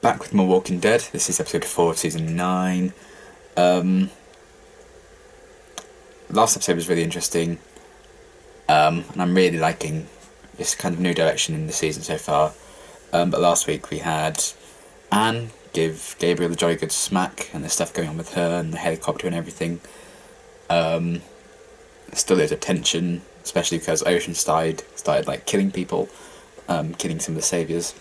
back with more Walking Dead. This is episode 4 of season 9. Last episode was really interesting, and I'm really liking this kind of new direction in the season so far. But last week we had Anne give Gabriel a jolly good smack, and there's stuff going on with her and the helicopter and everything. Still there's a tension, especially because Oceanside started like killing people, killing some of the saviours.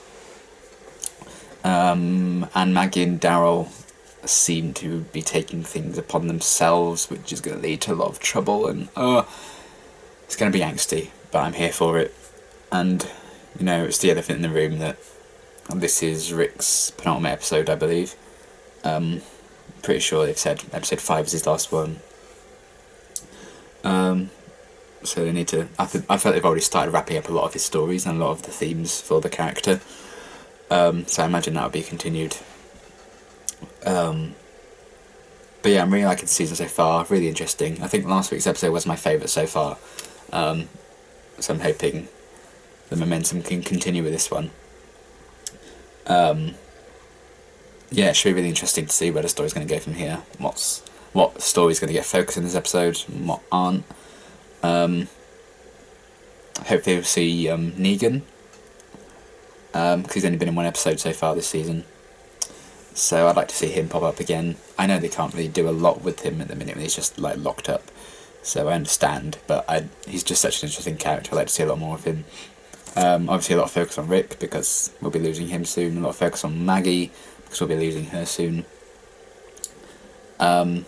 And Maggie and Daryl seem to be taking things upon themselves, which is going to lead to a lot of trouble, and it's going to be angsty, but I'm here for it. And, you know, it's the elephant in the room that this is Rick's penultimate episode, I believe. Pretty sure they've said episode 5 is his last one. So they need to... I felt they've already started wrapping up a lot of his stories and a lot of the themes for the character. So I imagine that'll be continued. But yeah, I'm really liking the season so far, really interesting. I think last week's episode was my favourite so far. So I'm hoping the momentum can continue with this one. Yeah, it should be really interesting to see where the story's going to go from here. What story's going to get focused in this episode and what aren't. Hopefully we'll see Negan. Because he's only been in one episode so far this season. So I'd like to see him pop up again. I know they can't really do a lot with him at the minute when he's just like locked up. So I understand, but he's just such an interesting character. I'd like to see a lot more of him. Obviously a lot of focus on Rick because we'll be losing him soon. A lot of focus on Maggie because we'll be losing her soon. But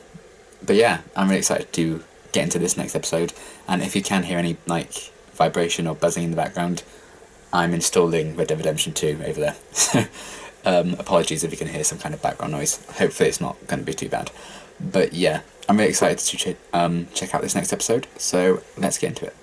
yeah, I'm really excited to get into this next episode. And if you can hear any like vibration or buzzing in the background, I'm installing Red Dead Redemption 2 over there. So apologies if you can hear some kind of background noise. Hopefully it's not going to be too bad. But yeah, I'm really excited to check out this next episode. So let's get into it.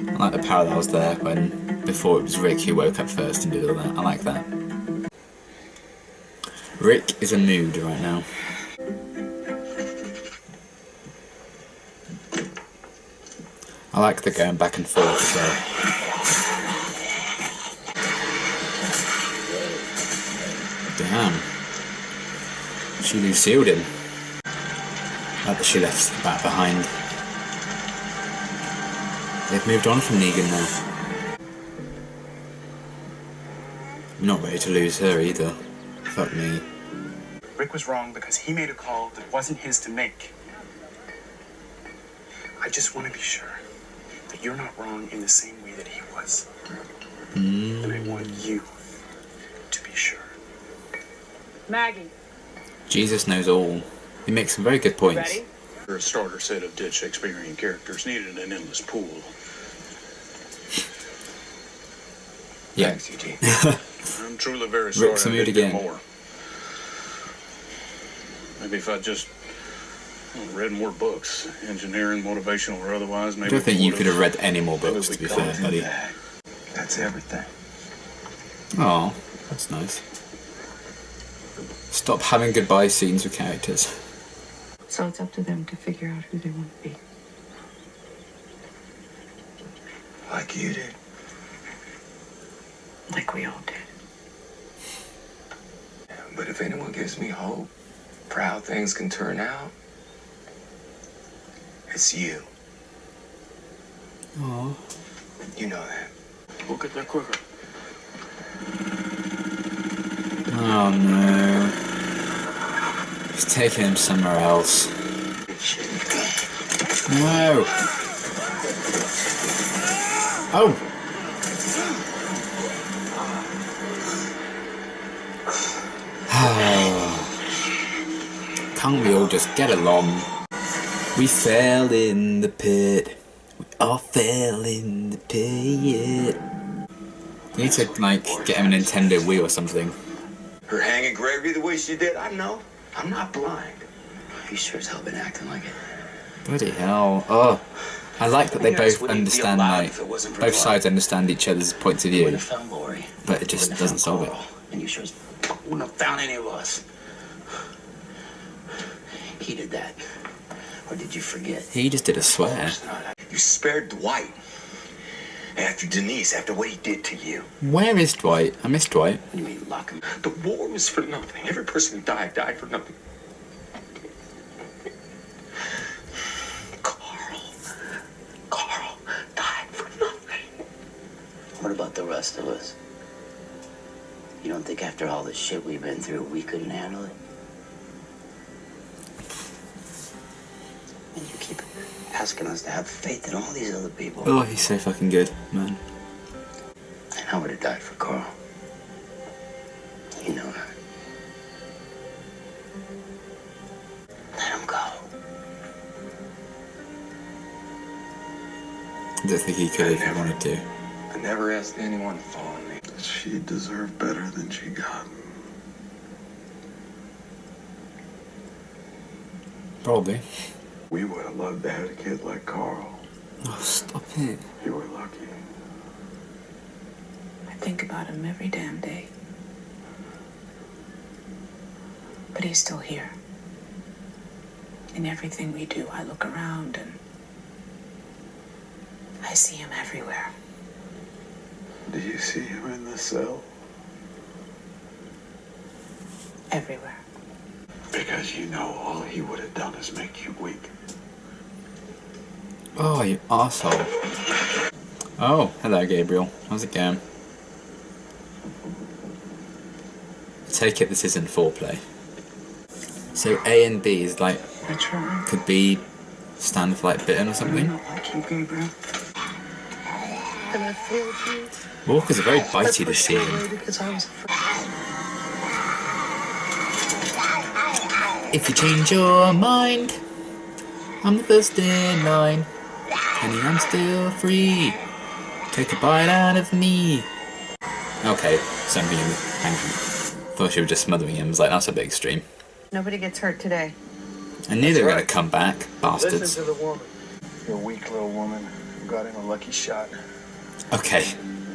I like the parallels there when before it was Rick who woke up first and did all that. I like that. Rick is a mood right now. I like the going back and forth as well. Damn. She Lucille'd him. Like that she left the bat behind. They've moved on from Negan now. I'm not ready to lose her either. Fuck me. Rick was wrong because he made a call that wasn't his to make. I just want to be sure that you're not wrong in the same way that he was. And I want you to be sure. Maggie. Jesus knows all. He makes some very good points. Ready? A starter set of dead Shakespearean characters needed an endless pool. Yeah. Thanks, Eugene. I'm truly very sorry. Rick's a I mood didn't do again. more. Maybe if I just read more books, engineering, motivational, or otherwise, I maybe... don't think you could have read any more books, to be fair, buddy. That's everything. Oh, that's nice. Stop having goodbye scenes with characters. So it's up to them to figure out who they want to be. Like you did. Like we all did. But if anyone gives me hope for how things can turn out, it's you. Aww. You know that. We'll get there quicker. Oh no. He's taking him somewhere else. No! Oh! Can't we all just get along? We fell in the pit. We all fell in the pit. You need to, like, get him a Nintendo Wii or something. Her hanging gravy the way she did, I know. I'm not blind. You sure as hell been acting like it. Bloody hell. Oh. I like that they both understand, like, if it wasn't for both Clark. sides understand each other's points of You view, wouldn't have found Lori. but it just doesn't solve it. And you sure as wouldn't have found any of us. He did that Or did you forget? He just did a swear. You spared Dwight. After Denise, after what he did to you. Where is Dwight? I miss Dwight. You mean lock him? The war was for nothing. Every person who died for nothing. Carl died for nothing. What about the rest of us? You don't think after all the shit we've been through, we couldn't handle it? And you keep asking us to have faith in all these other people. Oh, he's so fucking good, man. And I would have died for Carl. You know that. Let him go. I don't think he could if he wanted to. I never asked anyone to follow me. She deserved better than she got. Probably. We would have loved to have a kid like Carl. Oh, stop it. You were lucky. I think about him every damn day. But he's still here. In everything we do, I look around and I see him everywhere. Do you see him in the cell? Everywhere. Because you know all he would have done is make you weak. Oh, you arsehole. Oh, hello, Gabriel. How's it going? I take it this isn't foreplay. So A and B is like, I try. could be stand for like bitten or something. I like you, Gabriel. And I failed you. Walkers are very bitey this season. Because I was afraid. If you change your mind, I'm the first in line. And I'm still free. Take a bite out of me. Okay, something angry. Thought she was just smothering him. I was like, that's a bit extreme. Nobody gets hurt today. I knew they were going to come back, bastards. Listen to the woman. You're a weak little woman who got in a lucky shot. Okay.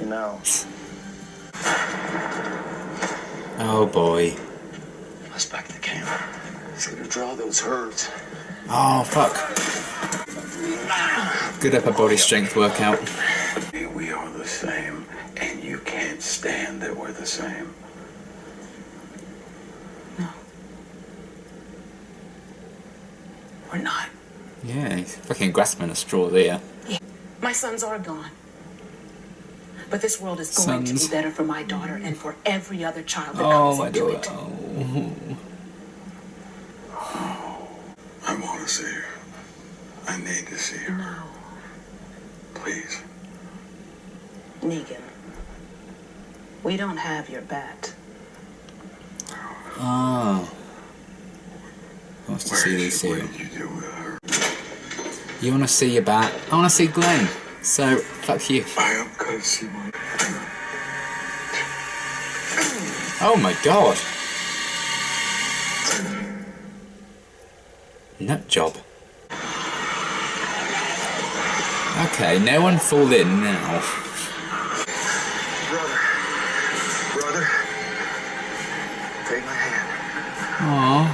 You know. Oh boy. Let's back to the camp. He's gonna draw those herds. Oh fuck. Good upper body strength workout. We are the same, and you can't stand that we're the same. No. We're not. Yeah, he's fucking grasping a straw there. Yeah. My sons are gone. But this world is going to be better for my daughter and for every other child that comes into it. Oh, I want to see her. I need to see her. No. Please. Negan. We don't have your bat. Oh. Wants to see Lucille. What did you do with her? You want to see your bat? I want to see Glenn. So, fuck you. I am going to see my... Oh my god. Nut job. Okay, no one fall in now. Brother, take my hand. Aww.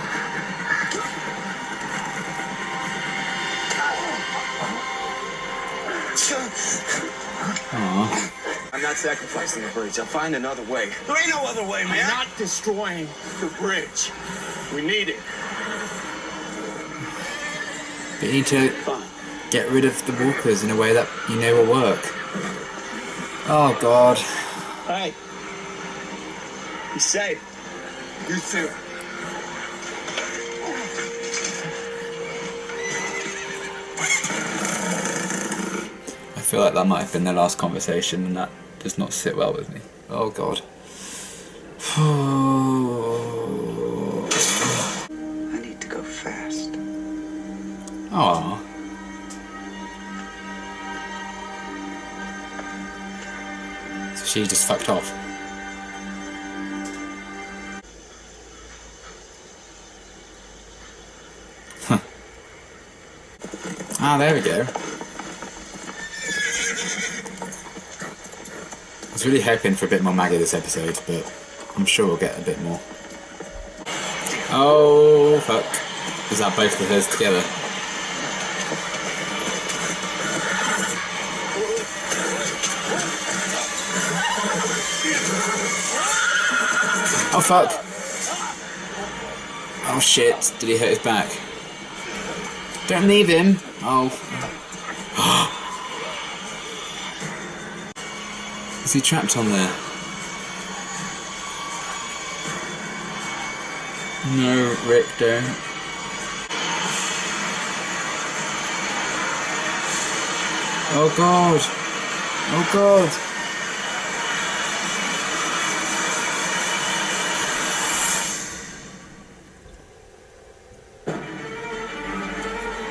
Aww. I'm not sacrificing the bridge. I'll find another way. There ain't no other way, man. I'm not destroying the bridge. We need it. But you need to get rid of the walkers in a way that you know will work. Oh god. Hey. Be safe. You too. I feel like that might have been their last conversation and that does not sit well with me. Oh god. I need to go fast. Aww. So she just fucked off. Huh. Ah, there we go. I was really hoping for a bit more Maggie this episode, but I'm sure we'll get a bit more. Oh, fuck. Is that both of hers together? Oh fuck! Oh shit! Did he hurt his back? Don't leave him! Oh. Is he trapped on there? No, Rick, don't. Oh god! Oh god!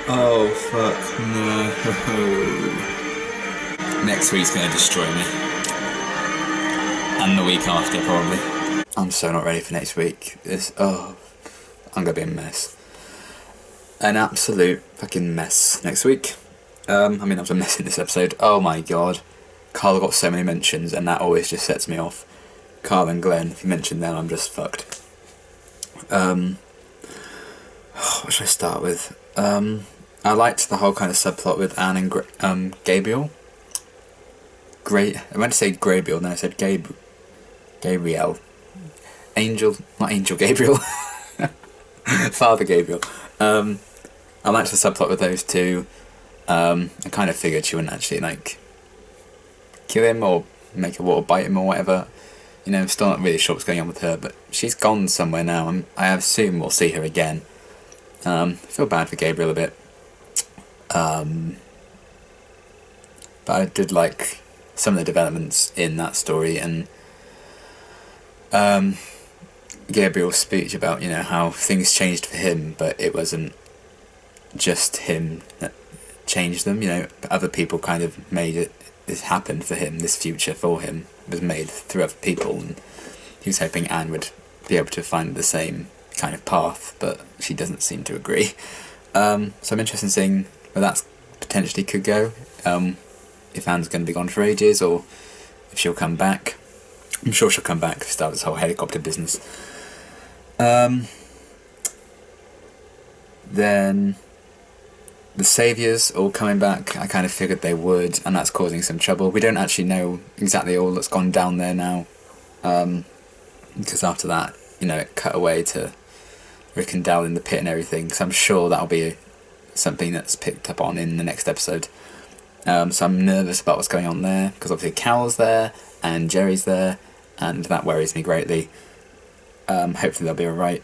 Oh fuck no. Next week's gonna destroy me. And the week after probably. I'm so not ready for next week. I'm gonna be a mess. An absolute fucking mess next week. I mean, that was a mess in this episode. Oh my god. Carl got so many mentions, and that always just sets me off. Carl and Glenn, if you mention them, I'm just fucked. What should I start with? I liked the whole kind of subplot with Anne and Gabriel. I meant to say Gabriel, then I said Gabriel. Not Angel Gabriel. Father Gabriel. I liked the subplot with those two. I kind of figured she wouldn't actually like kill him or make a water bite him or whatever. You know, I'm still not really sure what's going on with her, but she's gone somewhere now, and I assume we'll see her again. I feel bad for Gabriel a bit. But I did like some of the developments in that story, and Gabriel's speech about, you know, how things changed for him, but it wasn't just him that changed them, you know, other people kind of made this happen for him, this future for him was made through other people, and he was hoping Anne would be able to find the same kind of path, but she doesn't seem to agree. So I'm interested in seeing where that potentially could go, if Anne's going to be gone for ages, or if she'll come back. I'm sure she'll come back to start this whole helicopter business. Then the Saviours all coming back, I kind of figured they would, and that's causing some trouble. We don't actually know exactly all that's gone down there now, because after that, you know, it cut away to Rick and Dal in the pit and everything, so I'm sure that'll be something that's picked up on in the next episode. So I'm nervous about what's going on there, because obviously Cal's there, and Jerry's there, and that worries me greatly. Hopefully they'll be alright.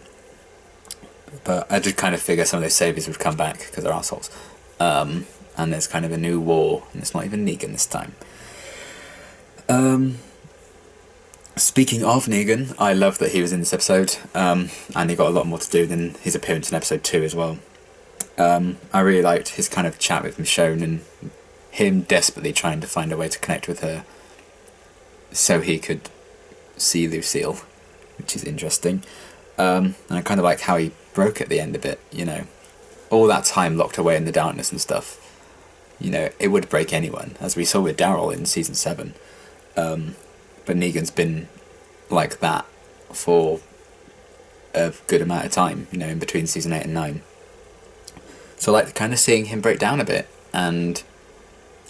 But I did kind of figure some of those Saviours would come back, because they're assholes. And there's kind of a new war, and it's not even Negan this time. Speaking of Negan, I love that he was in this episode, and he got a lot more to do than his appearance in episode 2 as well. I really liked his kind of chat with Michonne, and him desperately trying to find a way to connect with her so he could see Lucille, which is interesting. And I kind of like how he broke at the end of it, you know. All that time locked away in the darkness and stuff, you know, it would break anyone, as we saw with Daryl in season 7. But Negan's been like that for a good amount of time, you know, in between season 8 and 9. So I like kind of seeing him break down a bit, and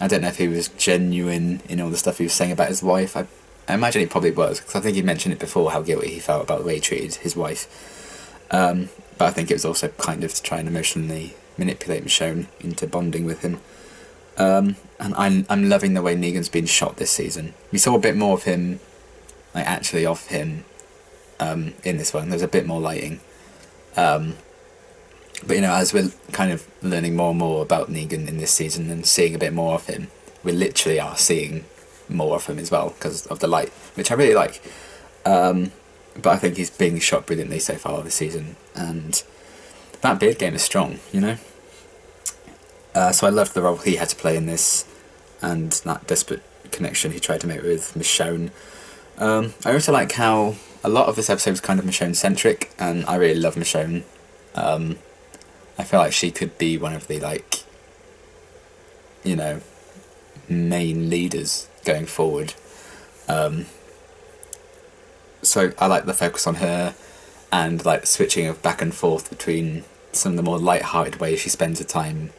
I don't know if he was genuine in all the stuff he was saying about his wife. I imagine he probably was, because I think he mentioned it before, how guilty he felt about the way he treated his wife. But I think it was also kind of to try and emotionally manipulate Michonne into bonding with him. And I'm loving the way Negan's been shot this season. We saw a bit more of him, like actually of him, in this one. There's a bit more lighting. But you know, as we're kind of learning more and more about Negan in this season and seeing a bit more of him, we literally are seeing more of him as well because of the light, which I really like. But I think he's being shot brilliantly so far this season, and that beard game is strong, you know. So I loved the role he had to play in this, and that desperate connection he tried to make with Michonne. I also like how a lot of this episode is kind of Michonne-centric, and I really love Michonne. I feel like she could be one of the, like, you know, main leaders going forward. So I like the focus on her, and like the switching of back and forth between some of the more light-hearted ways she spends her time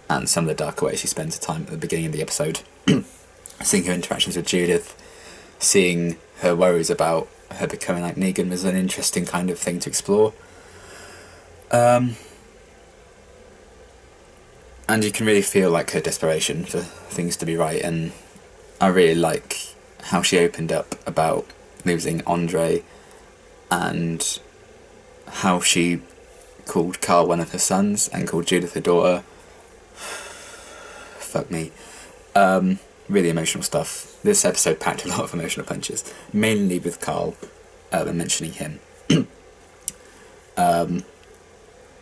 and some of the darker ways she spends her time at the beginning of the episode. Seeing her interactions with Judith, seeing her worries about her becoming like Negan was an interesting kind of thing to explore. And you can really feel like her desperation for things to be right, and I really like how she opened up about losing Andre, and how she called Carl one of her sons and called Judith her daughter. Fuck me. Really emotional stuff. This episode packed a lot of emotional punches, mainly with Carl and mentioning him. But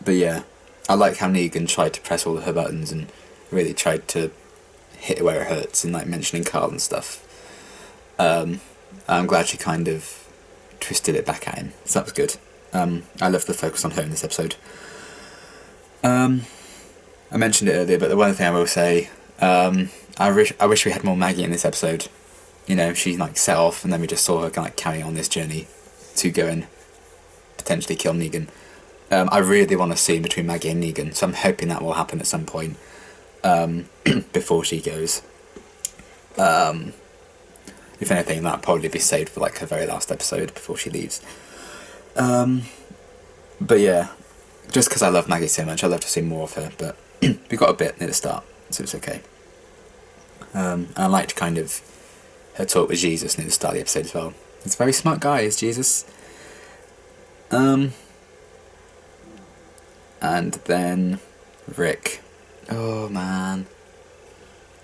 yeah, I like how Negan tried to press all of her buttons and really tried to hit where it hurts, and like mentioning Carl and stuff. I'm glad she kind of twisted it back at him, so that was good. I love the focus on her in this episode. I mentioned it earlier, but the one thing I will say, I wish we had more Maggie in this episode. You know, she like set off, and then we just saw her like carrying on this journey to go and potentially kill Negan. I really want a scene between Maggie and Negan, so I'm hoping that will happen at some point before she goes. If anything, that'll probably be saved for like her very last episode before she leaves. But yeah, just because I love Maggie so much, I'd love to see more of her, but we got a bit near the start, so it's okay. And I liked kind of her talk with Jesus near the start of the episode as well. He's a very smart guy, is Jesus. And then Rick. Oh man.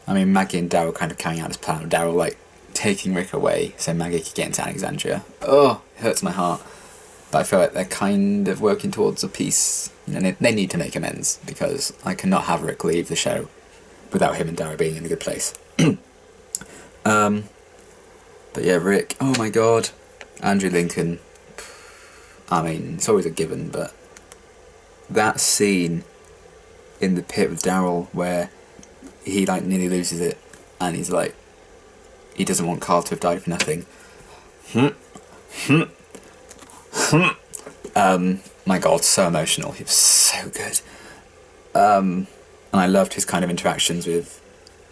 I mean, Maggie and Daryl kind of carrying out this plan of Daryl like taking Rick away so Maggie could get into Alexandria. Oh, it hurts my heart. But I feel like they're kind of working towards a peace. You know, they need to make amends, because I cannot have Rick leave the show without him and Daryl being in a good place. But yeah, Rick. Oh my god. Andrew Lincoln. I mean, it's always a given, but that scene in the pit with Daryl where he like nearly loses it, and he's like, he doesn't want Carl to have died for nothing. My god, so emotional. He was so good. And I loved his kind of interactions with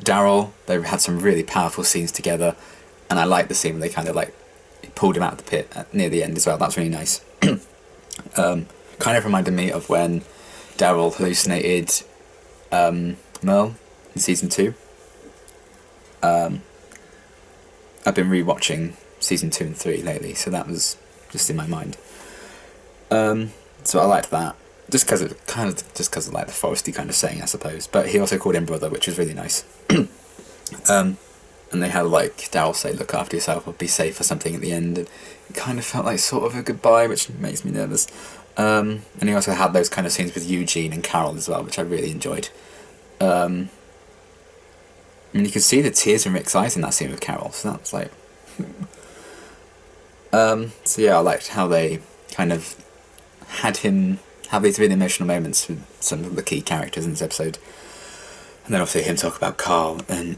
Daryl. They had some really powerful scenes together, and I liked the scene where they kind of like pulled him out of the pit near the end as well. That's really nice. Kind of reminded me of when Daryl hallucinated Merle in season 2. I've been rewatching season 2 and 3 lately, so that was just in my mind. So I liked that, just because of like the foresty kind of saying, I suppose. But he also called him brother, which was really nice. And they had like Daryl say, "Look after yourself, or be safe," or something at the end. And it kind of felt like sort of a goodbye, which makes me nervous. And he also had those kind of scenes with Eugene and Carol as well, which I really enjoyed. And you could see the tears in Rick's eyes in that scene with Carol, so that was like... so yeah, I liked how they kind of had him have these really emotional moments with some of the key characters in this episode. And then obviously him talk about Carl and,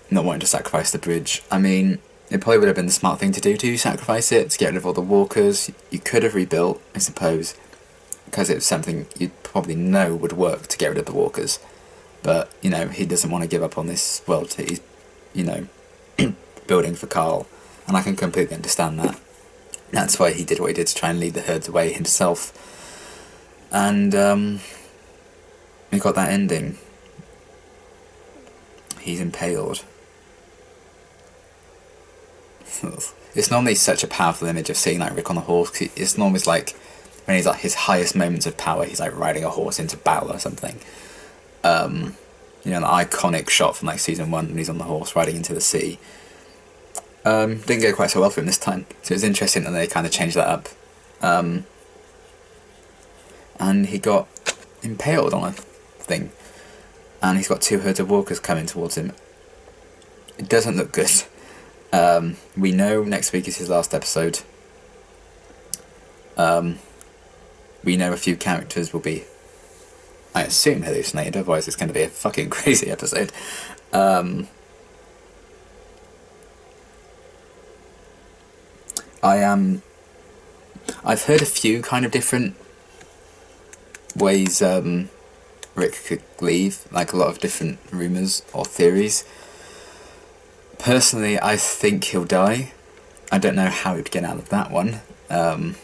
not wanting to sacrifice the bridge. I mean, it probably would have been the smart thing to do to sacrifice it, to get rid of all the walkers. You could have rebuilt, I suppose, because it's something you'd probably know would work to get rid of the walkers. But, you know, he doesn't want to give up on this world that he's, you know, building for Carl. And I can completely understand that. That's why he did what he did, to try and lead the herds away himself. And we got that ending. He's impaled. It's normally such a powerful image of seeing like Rick on a horse. It's normally like when he's like his highest moments of power, he's like riding a horse into battle or something. You know, the iconic shot from like season 1 when he's on the horse riding into the sea. Didn't go quite so well for him this time, so it's interesting that they kind of changed that up. And he got impaled on a thing, and he's got 2 herds of walkers coming towards him. It doesn't look good. We know next week is his last episode. We know a few characters will be, I assume, hallucinated, otherwise it's going to be a fucking crazy episode. I've heard a few kind of different ways Rick could leave, like a lot of different rumours or theories. Personally, I think he'll die. I don't know how he'd get out of that one. It'd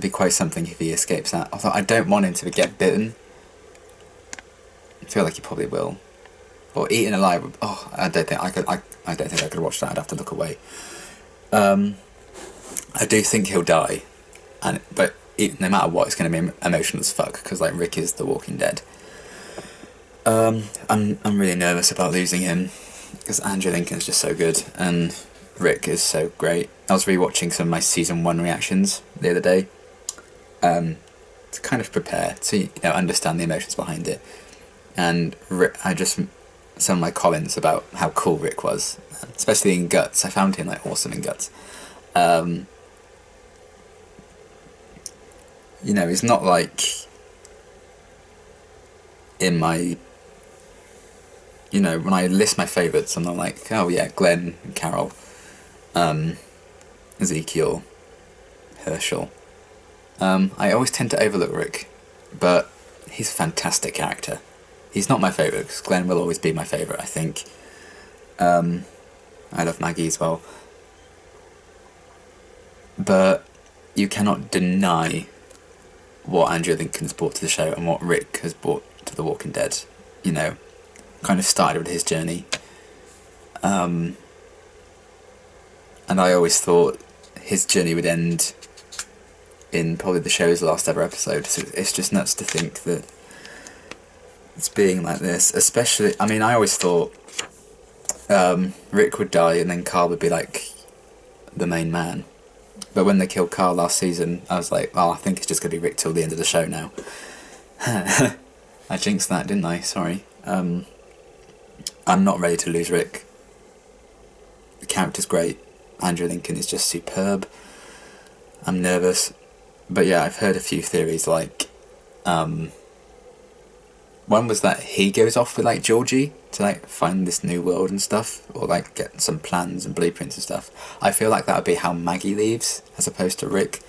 be quite something if he escapes that. Although I don't want him to get bitten. I feel like he probably will. Or eaten alive. Oh, I don't think I could. I don't think I could watch that. I'd have to look away. I do think he'll die, but no matter what, it's going to be emotional as fuck because like Rick is The Walking Dead. I'm really nervous about losing him because Andrew Lincoln's just so good and Rick is so great. I was rewatching some of my season 1 reactions the other day to kind of prepare to understand the emotions behind it, and some of my comments about how cool Rick was, especially in Guts. I found him like awesome in Guts. He's not like in my, when I list my favourites, I'm not like, oh yeah, Glenn, Carol, Ezekiel, Herschel. I always tend to overlook Rick, but he's a fantastic character. He's not my favourite, because Glenn will always be my favourite, I think. I love Maggie as well. But you cannot deny what Andrew Lincoln has brought to the show and what Rick has brought to The Walking Dead. Kind of started with his journey. And I always thought his journey would end in probably the show's last ever episode. So it's just nuts to think that it's being like this. Especially, I always thought Rick would die and then Carl would be like the main man. But when they killed Carl last season, I was like, well, I think it's just going to be Rick till the end of the show now. I jinxed that, didn't I? Sorry. I'm not ready to lose Rick. The character's great. Andrew Lincoln is just superb. I'm nervous. But yeah, I've heard a few theories, like one was that he goes off with like Georgie to like find this new world and stuff, or like get some plans and blueprints and stuff. I feel like that would be how Maggie leaves as opposed to Rick.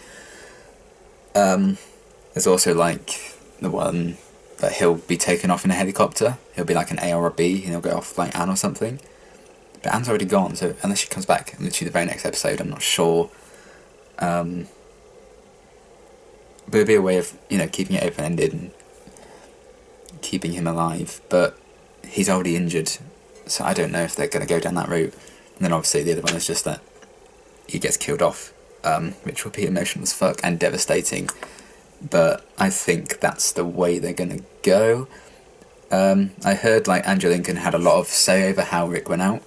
There's also like the one that he'll be taken off in a helicopter. He'll be like an A or a B and he'll go off like Anne or something. But Anne's already gone, so unless she comes back literally the very next episode, I'm not sure. But it'd be a way of, keeping it open-ended and keeping him alive. But he's already injured, so I don't know if they're going to go down that route. And then obviously the other one is just that he gets killed off, which will be emotional as fuck and devastating. But I think that's the way they're going to go. I heard like Andrew Lincoln had a lot of say over how Rick went out.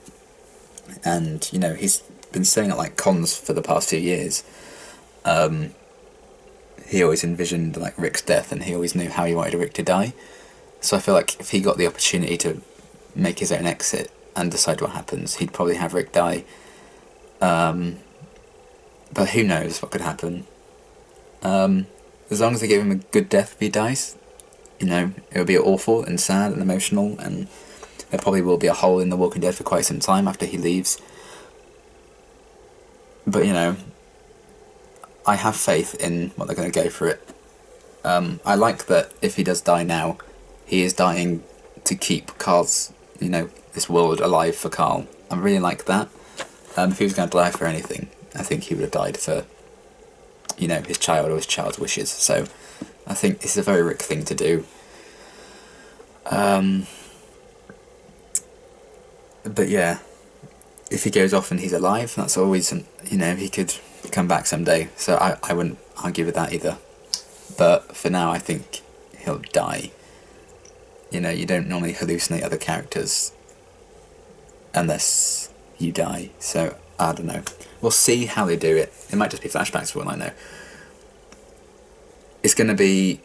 And, he's been saying at like cons for the past few years. He always envisioned like Rick's death and he always knew how he wanted Rick to die. So I feel like if he got the opportunity to make his own exit and decide what happens, he'd probably have Rick die. But who knows what could happen. As long as they give him a good death if he dies, it'll be awful and sad and emotional, and there probably will be a hole in The Walking Dead for quite some time after he leaves. But, I have faith in what they're going to go for it. I like that if he does die now, he is dying to keep Carl's, this world alive for Carl. I really like that. If he was going to die for anything, I think he would have died for, his child or his child's wishes. So I think this is a very Rick thing to do. But yeah, if he goes off and he's alive, that's always, he could come back someday. So I wouldn't argue with that either. But for now, I think he'll die. You don't normally hallucinate other characters unless you die. So I don't know. We'll see how they do it. It might just be flashbacks for all I know. It's going to be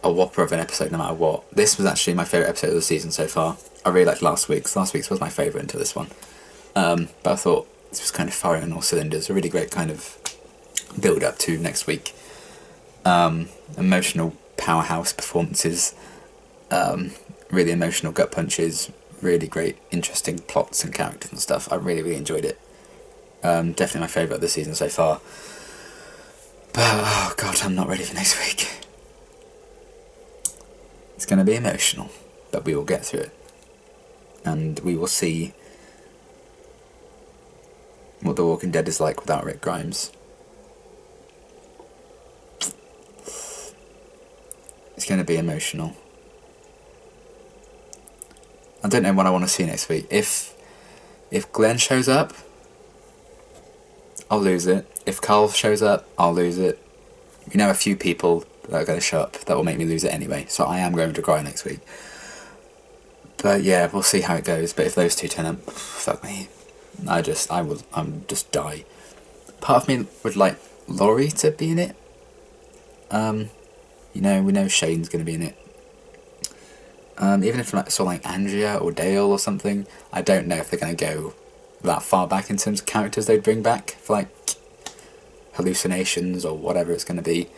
a whopper of an episode no matter what. This was actually my favourite episode of the season so far. I really liked last week's. Last week's was my favourite until this one. But I thought this was kind of firing on all cylinders. A really great kind of build up to next week. Emotional powerhouse performances. Really emotional gut punches. Really great, interesting plots and characters and stuff. I really, really enjoyed it. Definitely my favourite of the season so far. But, oh god, I'm not ready for next week. It's going to be emotional, but we will get through it. And we will see what The Walking Dead is like without Rick Grimes. It's going to be emotional. I don't know what I want to see next week. If Glenn shows up, I'll lose it. If Carl shows up, I'll lose it. You know, a few people that are going to show up that will make me lose it anyway. So I am going to cry next week. But yeah, we'll see how it goes. But if those two turn up, fuck me. I'm just die. Part of me would like Laurie to be in it. You know, we know Shane's going to be in it. Even if I saw like Andrea or Dale or something, I don't know if they're going to go that far back in terms of characters they'd bring back for like hallucinations or whatever it's going to be.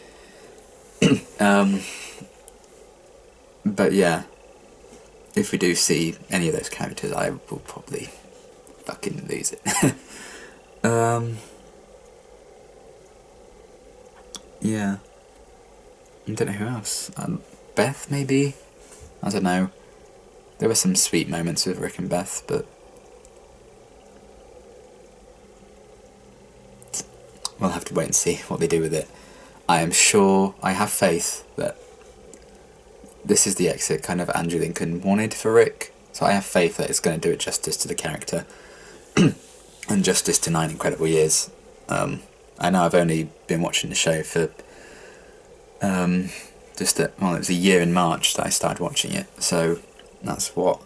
But yeah, if we do see any of those characters, I will probably fucking lose it. Yeah. I don't know who else. Beth, maybe? I don't know. There were some sweet moments with Rick and Beth, but we'll have to wait and see what they do with it. I am sure, I have faith that this is the exit kind of Andrew Lincoln wanted for Rick, so I have faith that it's going to do it justice to the character and justice to 9 incredible years. I know I've only been watching the show for it was a year in March that I started watching it, so that's what,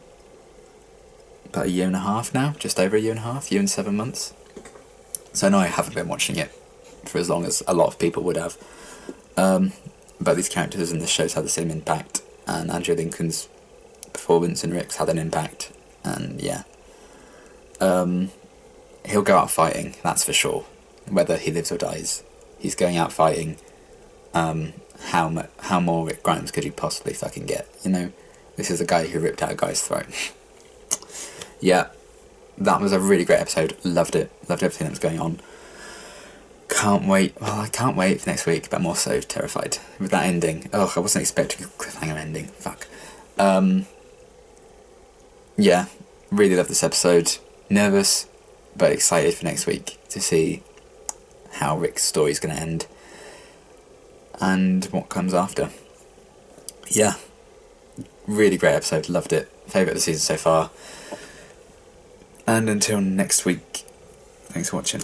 about a year and a half now, just over a year and a half, year and 7 months. So I know I haven't been watching it for as long as a lot of people would have, but these characters in the shows had the same impact, and Andrew Lincoln's performance in Rick's had an impact, and yeah, he'll go out fighting, that's for sure. Whether he lives or dies, he's going out fighting. How more Rick Grimes could you possibly fucking get? You know, this is a guy who ripped out a guy's throat. Yeah, that was a really great episode. Loved it. Loved everything that was going on. Can't wait. Well, I can't wait for next week, but I'm also terrified with that ending. Oh, I wasn't expecting a cliffhanger ending. Fuck. Yeah, really loved this episode. Nervous, but excited for next week to see how Rick's story is going to end and what comes after. Yeah, really great episode, loved it, favourite of the season so far, and until next week, thanks for watching.